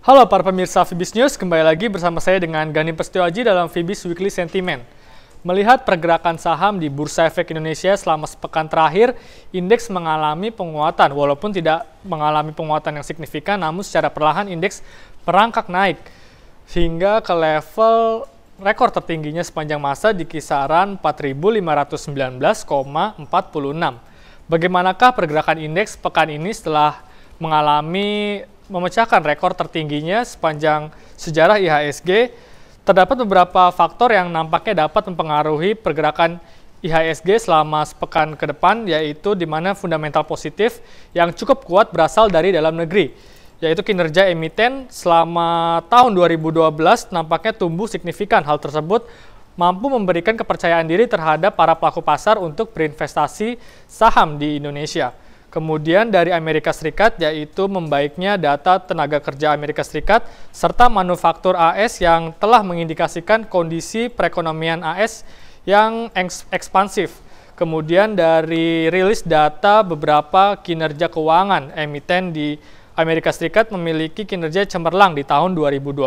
Halo para pemirsa Fibis News, kembali lagi bersama saya dengan Gani Prasetyoaji dalam Fibis Weekly Sentiment. Melihat pergerakan saham di Bursa Efek Indonesia selama sepekan terakhir, indeks mengalami penguatan. Walaupun tidak mengalami penguatan yang signifikan, namun secara perlahan indeks merangkak naik hingga ke level rekor tertingginya sepanjang masa di kisaran 4.519,46. Bagaimanakah pergerakan indeks pekan ini setelah memecahkan rekor tertingginya sepanjang sejarah IHSG? Terdapat beberapa faktor yang nampaknya dapat mempengaruhi pergerakan IHSG selama sepekan ke depan, yaitu di mana fundamental positif yang cukup kuat berasal dari dalam negeri, yaitu kinerja emiten selama tahun 2012 nampaknya tumbuh signifikan. Hal tersebut mampu memberikan kepercayaan diri terhadap para pelaku pasar untuk berinvestasi saham di Indonesia. Kemudian dari Amerika Serikat, yaitu membaiknya data tenaga kerja Amerika Serikat serta manufaktur AS yang telah mengindikasikan kondisi perekonomian AS yang ekspansif. Kemudian dari rilis data beberapa kinerja keuangan emiten di Amerika Serikat memiliki kinerja cemerlang di tahun 2012.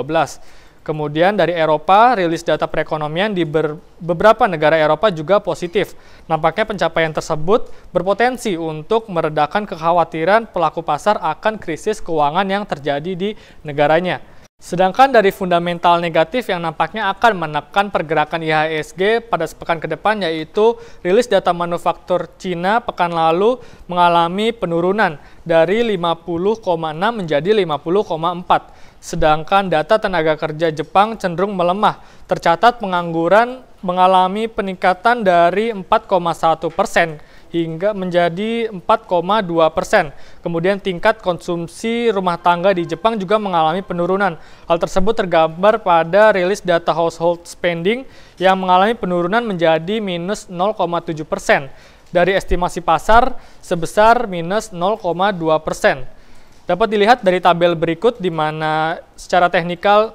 Kemudian dari Eropa, rilis data perekonomian di beberapa negara Eropa juga positif. Nampaknya pencapaian tersebut berpotensi untuk meredakan kekhawatiran pelaku pasar akan krisis keuangan yang terjadi di negaranya. Sedangkan dari fundamental negatif yang nampaknya akan menekan pergerakan IHSG pada sepekan ke depan, yaitu rilis data manufaktur Cina pekan lalu mengalami penurunan dari 50,6 menjadi 50,4. Sedangkan data tenaga kerja Jepang cenderung melemah. Tercatat pengangguran mengalami peningkatan dari 4,1% hingga menjadi 4,2%. Kemudian tingkat konsumsi rumah tangga di Jepang juga mengalami penurunan. Hal tersebut tergambar pada rilis data household spending yang mengalami penurunan menjadi minus 0,7% dari estimasi pasar sebesar minus 0,2%. Dapat dilihat dari tabel berikut di mana secara teknikal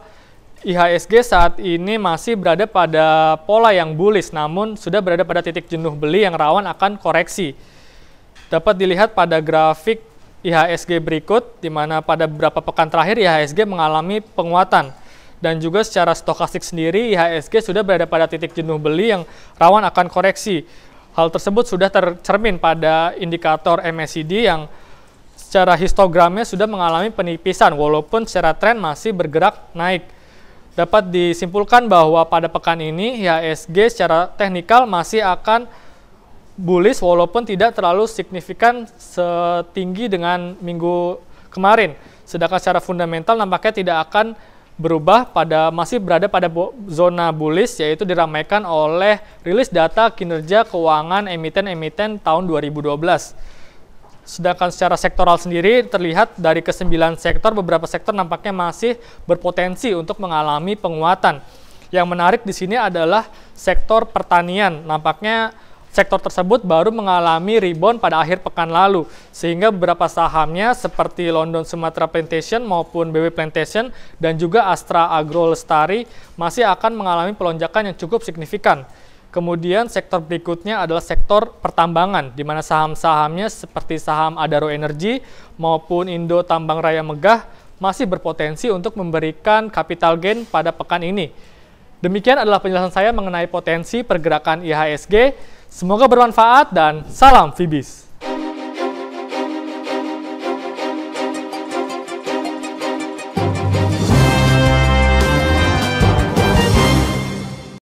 IHSG saat ini masih berada pada pola yang bullish, namun sudah berada pada titik jenuh beli yang rawan akan koreksi. Dapat dilihat pada grafik IHSG berikut, di mana pada beberapa pekan terakhir IHSG mengalami penguatan. Dan juga secara stokastik sendiri, IHSG sudah berada pada titik jenuh beli yang rawan akan koreksi. Hal tersebut sudah tercermin pada indikator MACD yang secara histogramnya sudah mengalami penipisan, walaupun secara tren masih bergerak naik. Dapat disimpulkan bahwa pada pekan ini IHSG secara teknikal masih akan bullish walaupun tidak terlalu signifikan setinggi dengan minggu kemarin. Sedangkan secara fundamental nampaknya tidak akan berubah, masih berada pada zona bullish, yaitu diramaikan oleh rilis data kinerja keuangan emiten-emiten tahun 2012. Sedangkan secara sektoral sendiri terlihat dari ke-9 sektor, beberapa sektor nampaknya masih berpotensi untuk mengalami penguatan. Yang menarik di sini adalah sektor pertanian. Nampaknya sektor tersebut baru mengalami rebound pada akhir pekan lalu, sehingga beberapa sahamnya seperti London Sumatra Plantation maupun BW Plantation dan juga Astra Agro Lestari masih akan mengalami pelonjakan yang cukup signifikan. Kemudian sektor berikutnya adalah sektor pertambangan, di mana saham-sahamnya seperti saham Adaro Energi maupun Indo Tambang Raya Megah masih berpotensi untuk memberikan capital gain pada pekan ini. Demikian adalah penjelasan saya mengenai potensi pergerakan IHSG. Semoga bermanfaat dan salam Fibis.